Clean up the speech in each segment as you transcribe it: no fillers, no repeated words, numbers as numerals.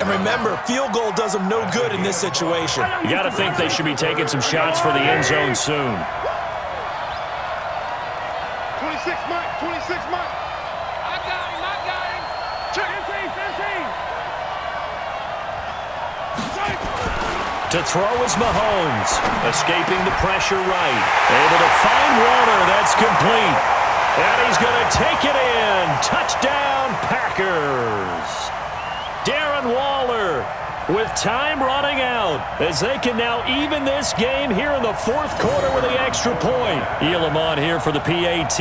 And remember, field goal does them no good in this situation. You got to think they should be taking some shots for the end zone soon. 26 Mike, 26 Mike. I got him. Check. 15. To throw is Mahomes. Escaping the pressure right. Able to find Waller. That's complete. And he's going to take it in. Touchdown, Packers. Darren Waller with time running out as they can now even this game here in the fourth quarter with the extra point. Elam on here for the PAT.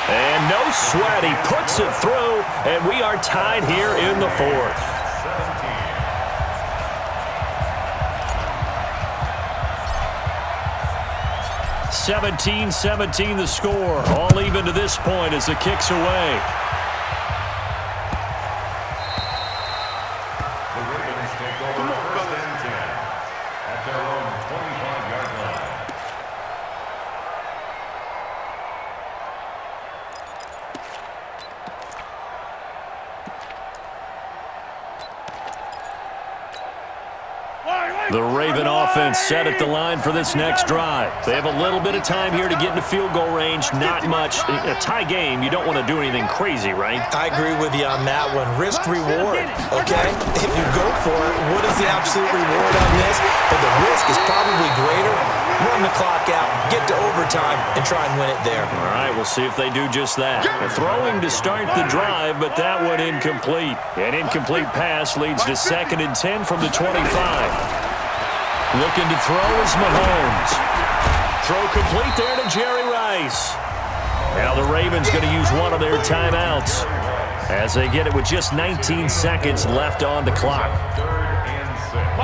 And no sweat. He puts it through, and we are tied here in the fourth. 17-17 the score. All even to this point as the kick's away. The Ravens take over first and 10 at their own 25-yard line. The Raven offense set at the line for this next drive. They have a little bit of time here to get into field goal range. Not much. A tie game, you don't want to do anything crazy, right? I agree with you on that one. Risk reward, okay? If you go for it, what is the absolute reward on this? But the risk is probably greater. Run the clock out, get to overtime, and try and win it there. All right, we'll see if they do just that. Throwing to start the drive, but that one incomplete. An incomplete pass leads to 2nd and 10 from the 25. Looking to throw is Mahomes. Throw complete there to Jerry Rice. Now the Ravens going to use one of their timeouts as they get it with just 19 seconds left on the clock.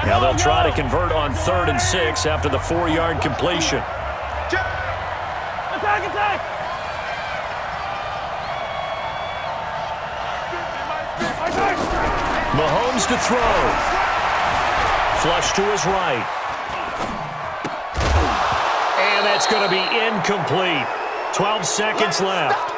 Now they'll try to convert on 3rd and 6 after the 4-yard completion. Attack! Mahomes to throw. Flush to his right. And that's going to be incomplete. 12 seconds left.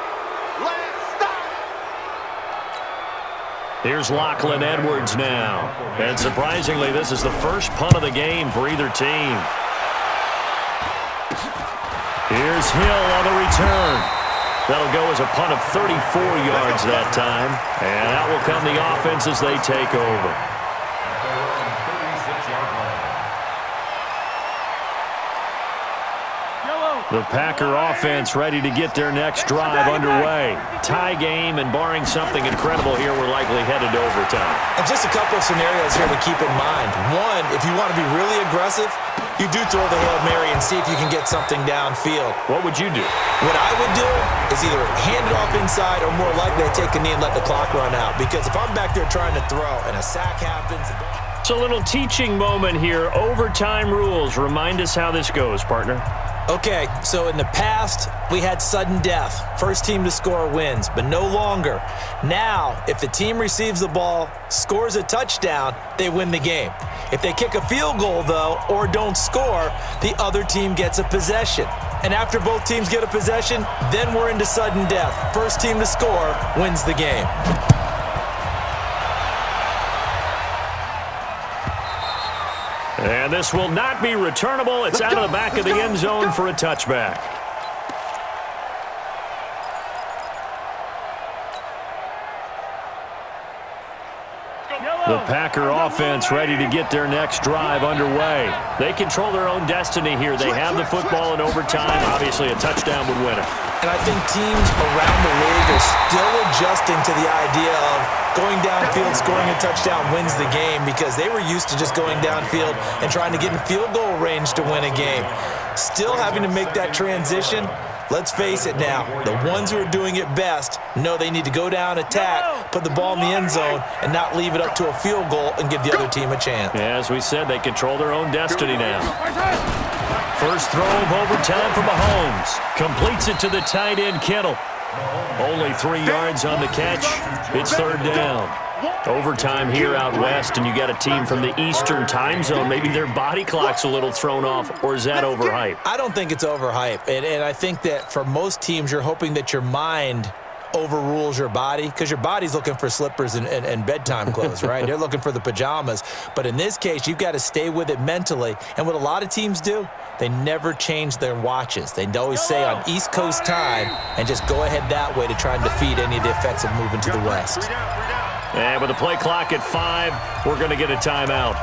Here's Lachlan Edwards now. And surprisingly, this is the first punt of the game for either team. Here's Hill on the return. That'll go as a punt of 34 yards that time. And out will come the offense as they take over. The Packer offense ready to get their next drive underway. Tie game, and barring something incredible here, we're likely headed to overtime. And just a couple of scenarios here to keep in mind. One, if you want to be really aggressive, you do throw the Hail Mary and see if you can get something downfield. What would you do? What I would do is either hand it off inside or more likely to take a knee and let the clock run out. Because if I'm back there trying to throw and a sack happens... It's a little teaching moment here. Overtime rules. Remind us how this goes, partner. Okay, so in the past, we had sudden death. First team to score wins, but no longer. Now, if the team receives the ball, scores a touchdown, they win the game. If they kick a field goal, though, or don't score, the other team gets a possession. And after both teams get a possession, then we're into sudden death. First team to score wins the game. And this will not be returnable. It's out of the back of the end zone for a touchback. The Packer offense ready to get their next drive underway. They control their own destiny here. They have the football in overtime. Obviously, a touchdown would win it. And I think teams around the league are still adjusting to the idea of going downfield, scoring a touchdown wins the game, because they were used to just going downfield and trying to get in field goal range to win a game. Still having to make that transition. Let's face it now, the ones who are doing it best know they need to go down, attack, put the ball in the end zone, and not leave it up to a field goal and give the other team a chance. Yeah, as we said, they control their own destiny now. First throw of overtime for Mahomes. Completes it to the tight end, Kittle. Only 3 yards on the catch. It's 3rd down. Overtime here out west, and you got a team from the Eastern time zone. Maybe their body clock's a little thrown off, or is that overhyped? I don't think it's overhyped, and I think that for most teams, you're hoping that your mind overrules your body, because your body's looking for slippers and bedtime clothes, right? They're looking for the pajamas. But in this case, you've got to stay with it mentally. And what a lot of teams do, they never change their watches. They always say on East Coast time and just go ahead that way to try and defeat any of the effects of moving to the West. And with the play clock at 5, we're going to get a timeout.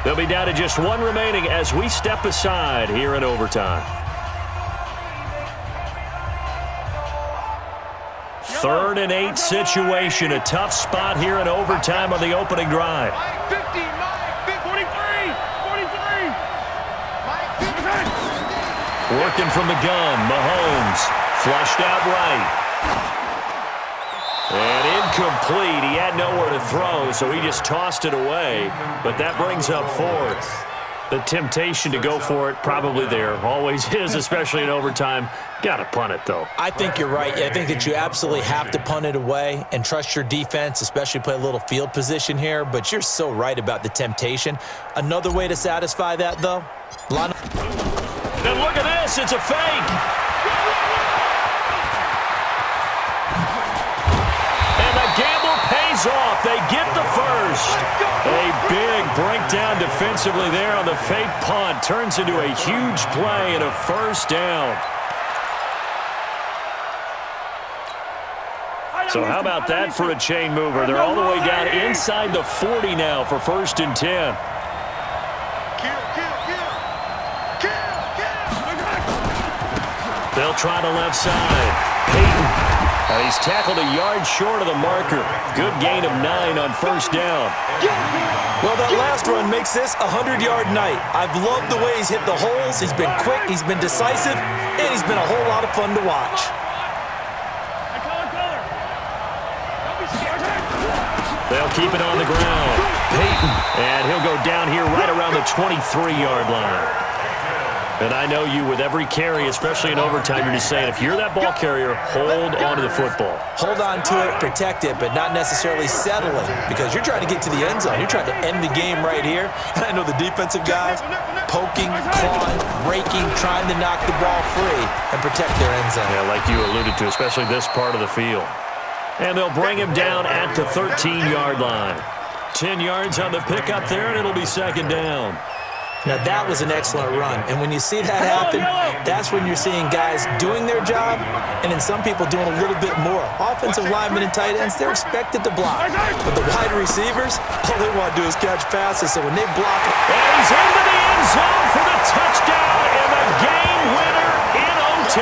They'll be down to just 1 remaining as we step aside here in overtime. 3rd and 8 situation. A tough spot here in overtime on the opening drive. 50, 43, 43. Working from the gun, Mahomes. Flushed out right. And incomplete. He had nowhere to throw, so he just tossed it away. But that brings up 4th. The temptation to go for it, probably there. Always is, especially in overtime. Got to punt it, though. I think you're right. I think that you absolutely have to punt it away and trust your defense, especially play a little field position here. But you're so right about the temptation. Another way to satisfy that, though, and look at this. It's a fake. And the gamble pays off. They get the first. A big breakdown defensively there on the fake punt. Turns into a huge play and a first down. So how about that for a chain mover? They're all the way down inside the 40 now for 1st and 10. They'll try to left side. Peyton. And he's tackled a yard short of the marker. Good gain of 9 on 1st down. Well, that last run makes this a 100-yard night. I've loved the way he's hit the holes. He's been quick, he's been decisive, and he's been a whole lot of fun to watch. They'll keep it on the ground. Peyton. And he'll go down here right around the 23-yard line. And I know you, with every carry, especially in overtime, you're just saying, if you're that ball carrier, hold on to the football. Hold on to it, protect it, but not necessarily settling, because you're trying to get to the end zone. You're trying to end the game right here. And I know the defensive guys poking, clawing, raking, trying to knock the ball free and protect their end zone. Yeah, like you alluded to, especially this part of the field. And they'll bring him down at the 13-yard line. 10 yards on the pickup there, and it'll be 2nd down. Now, that was an excellent run. And when you see that happen, that's when you're seeing guys doing their job and then some people doing a little bit more. Offensive linemen and tight ends, they're expected to block. But the wide receivers, all they want to do is catch passes. So when they block it. And he's into the end zone for the touchdown and the game winner in OT.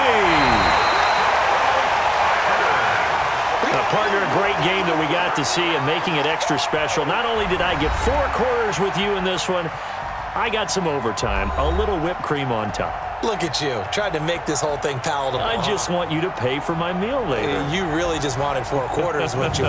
Partner, a great game that we got to see and making it extra special. Not only did I get 4 quarters with you in this one, I got some overtime, a little whipped cream on top. Look at you, trying to make this whole thing palatable. I just want you to pay for my meal later. You really just wanted 4 quarters, wouldn't you?